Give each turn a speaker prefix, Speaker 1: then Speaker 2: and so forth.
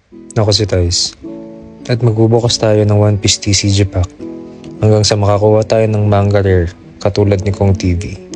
Speaker 1: Ako si Tice. At magbubukas tayo ng One Piece TCG Pack hanggang sa makakuha tayo ng manga rare katulad ni Kong TV.